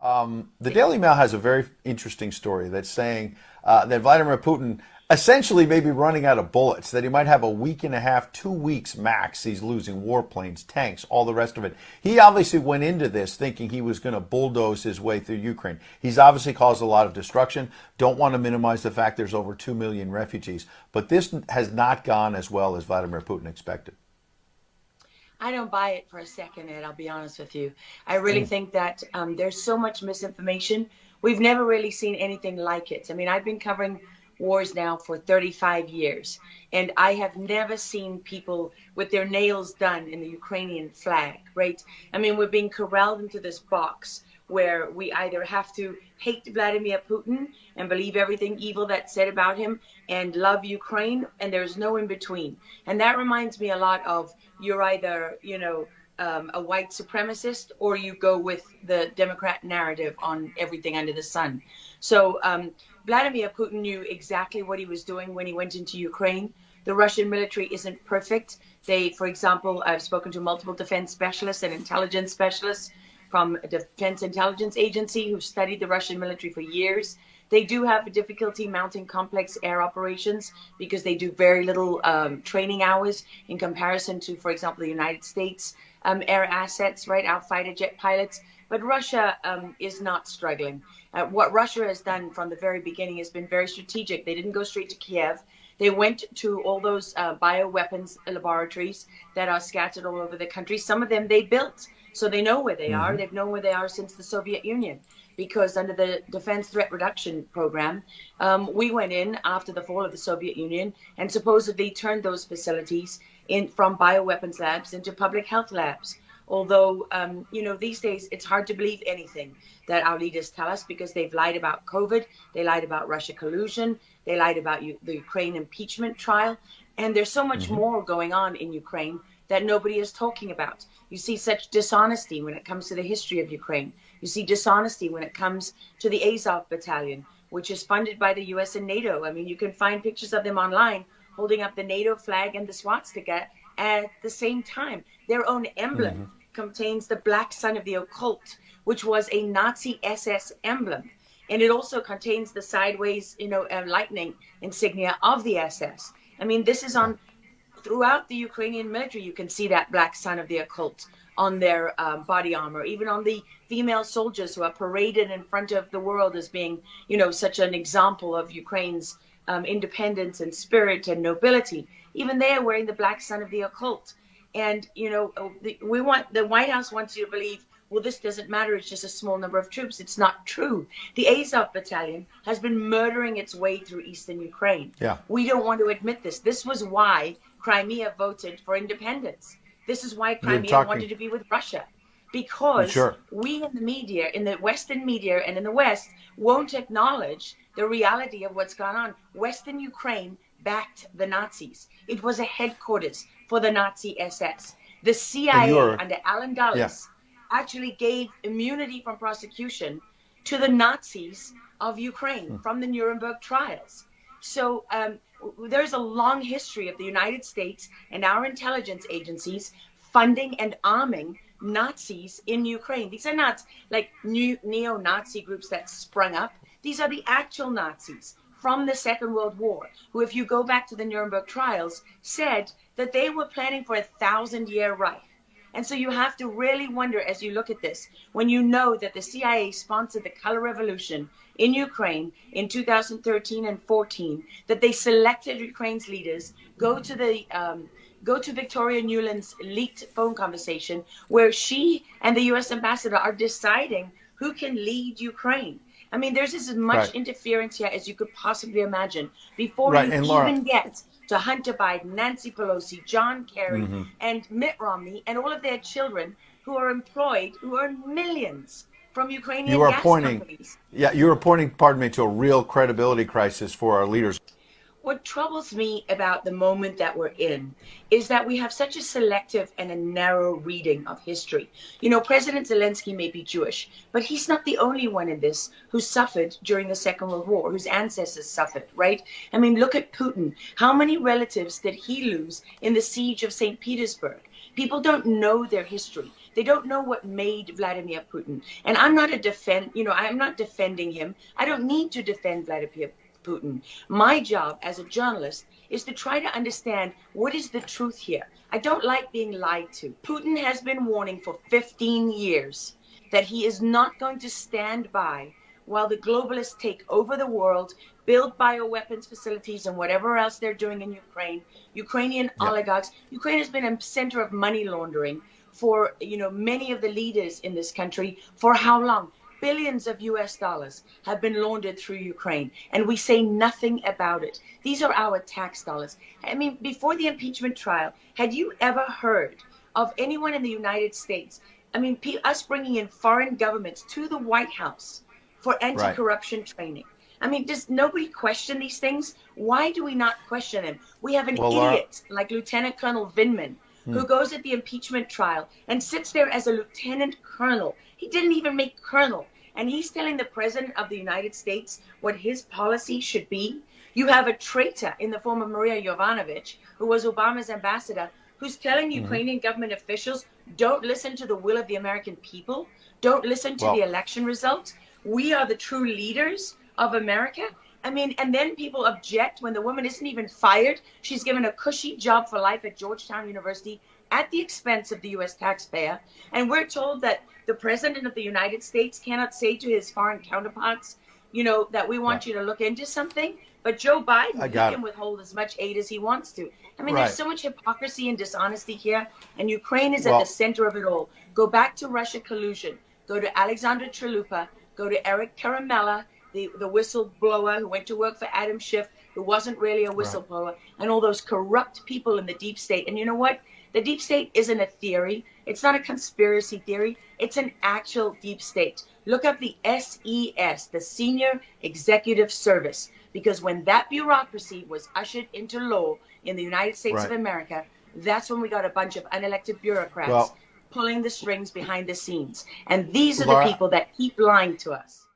The Daily Mail has a very interesting story that's saying that Vladimir Putin essentially may be running out of bullets, that he might have a week and a half, 2 weeks max. He's losing warplanes, tanks, all the rest of it. He obviously went into this thinking he was going to bulldoze his way through Ukraine. He's obviously caused a lot of destruction. Don't want to minimize the fact there's over 2 million refugees. But this has not gone as well as Vladimir Putin expected. I don't buy it for a second, Ed. I'll be honest with you. I really think that there's so much misinformation. We've never really seen anything like it. I mean, I've been covering wars now for 35 years, and I have never seen people with their nails done in the Ukrainian flag, right? I mean, we're being corralled into this box where we either have to hate Vladimir Putin and believe everything evil that's said about him and love Ukraine, and there's no in between. And that reminds me a lot of you're either, a white supremacist or you go with the Democrat narrative on everything under the sun. So Vladimir Putin knew exactly what he was doing when he went into Ukraine. The Russian military isn't perfect. They, for example, I've spoken to multiple defense specialists and intelligence specialists from a Defense Intelligence Agency who've studied the Russian military for years. They do have a difficulty mounting complex air operations because they do very little training hours in comparison to, for example, the United States air assets, right, our fighter jet pilots. But Russia is not struggling. What Russia has done from the very beginning has been very strategic. They didn't go straight to Kiev. They went to all those bioweapons laboratories that are scattered all over the country. Some of them they built, so they know where they are. They've known where they are since the Soviet Union, because under the Defense Threat Reduction Program, we went in after the fall of the Soviet Union and supposedly turned those facilities from bioweapons labs into public health labs. Although, these days it's hard to believe anything that our leaders tell us, because they've lied about COVID, they lied about Russia collusion, they lied about the Ukraine impeachment trial, and there's so much more going on in Ukraine that nobody is talking about. You see such dishonesty when it comes to the history of Ukraine. You see dishonesty when it comes to the Azov battalion, which is funded by the US and NATO. I mean, you can find pictures of them online holding up the NATO flag and the swastika at the same time. Their own emblem contains the black sun of the occult, which was a Nazi SS emblem. And it also contains the sideways, lightning insignia of the SS. I mean, this is on throughout the Ukrainian military. You can see that black sun of the occult on their body armor, even on the female soldiers who are paraded in front of the world as being, such an example of Ukraine's independence and spirit and nobility. Even they are wearing the black sun of the occult. And, the White House wants you to believe, well, this doesn't matter, it's just a small number of troops. It's not true. The Azov battalion has been murdering its way through eastern Ukraine. Yeah. We don't want to admit this. This was why Crimea voted for independence. This is why Crimea wanted to be with Russia. Because we in the media, in the Western media and in the West, won't acknowledge the reality of what's gone on. Western Ukraine backed the Nazis. It was a headquarters for the Nazi SS. The CIA under Allen Dulles actually gave immunity from prosecution to the Nazis of Ukraine from the Nuremberg trials. So there's a long history of the United States and our intelligence agencies funding and arming Nazis in Ukraine. These are not like new neo-Nazi groups that sprung up. These are the actual Nazis from the Second World War, who, if you go back to the Nuremberg trials, said that they were planning for 1,000-year Reich. And so you have to really wonder, as you look at this, when you know that the CIA sponsored the color revolution in Ukraine in 2013 and 14, that they selected Ukraine's leaders, go to Victoria Nuland's leaked phone conversation where she and the US ambassador are deciding who can lead Ukraine. I mean, there's as much interference here as you could possibly imagine before you even get to Hunter Biden, Nancy Pelosi, John Kerry, and Mitt Romney, and all of their children who are employed, who earn millions from Ukrainian gas companies. Yeah, you are pointing, pardon me, to a real credibility crisis for our leaders. What troubles me about the moment that we're in is that we have such a selective and a narrow reading of history. President Zelensky may be Jewish, but he's not the only one in this who suffered during the Second World War, whose ancestors suffered, right? I mean, look at Putin. How many relatives did he lose in the siege of St. Petersburg? People don't know their history. They don't know what made Vladimir Putin. And I'm not I'm not defending him. I don't need to defend Vladimir Putin. My job as a journalist is to try to understand what is the truth here. I don't like being lied to. Putin has been warning for 15 years that he is not going to stand by while the globalists take over the world, build bioweapons facilities and whatever else they're doing in Ukraine. Ukrainian oligarchs. Ukraine has been a center of money laundering for, many of the leaders in this country. For how long? Billions of US dollars have been laundered through Ukraine, and we say nothing about it. These are our tax dollars. I mean, before the impeachment trial, had you ever heard of anyone in the United States, us bringing in foreign governments to the White House for anti-corruption training? I mean, does nobody question these things? Why do we not question them? We have an idiot like Lieutenant Colonel Vindman, who goes at the impeachment trial and sits there as a lieutenant colonel. He didn't even make colonel. And he's telling the president of the United States what his policy should be. You have a traitor in the form of Maria Yovanovitch, who was Obama's ambassador, who's telling Ukrainian government officials, don't listen to the will of the American people. Don't listen to the election results. We are the true leaders of America. I mean, and then people object when the woman isn't even fired. She's given a cushy job for life at Georgetown University at the expense of the U.S. taxpayer. And we're told that the president of the United States cannot say to his foreign counterparts, that we want you to look into something. But Joe Biden, he can withhold as much aid as he wants to. I mean, there's so much hypocrisy and dishonesty here. And Ukraine is at the center of it all. Go back to Russia collusion. Go to Alexander Chalupa. Go to Eric Karamella, the whistleblower who went to work for Adam Schiff, who wasn't really a whistleblower, and all those corrupt people in the deep state. And you know what? The deep state isn't a theory. It's not a conspiracy theory. It's an actual deep state. Look up the SES, the Senior Executive Service, because when that bureaucracy was ushered into law in the United States of America, that's when we got a bunch of unelected bureaucrats pulling the strings behind the scenes. And these are the people that keep lying to us.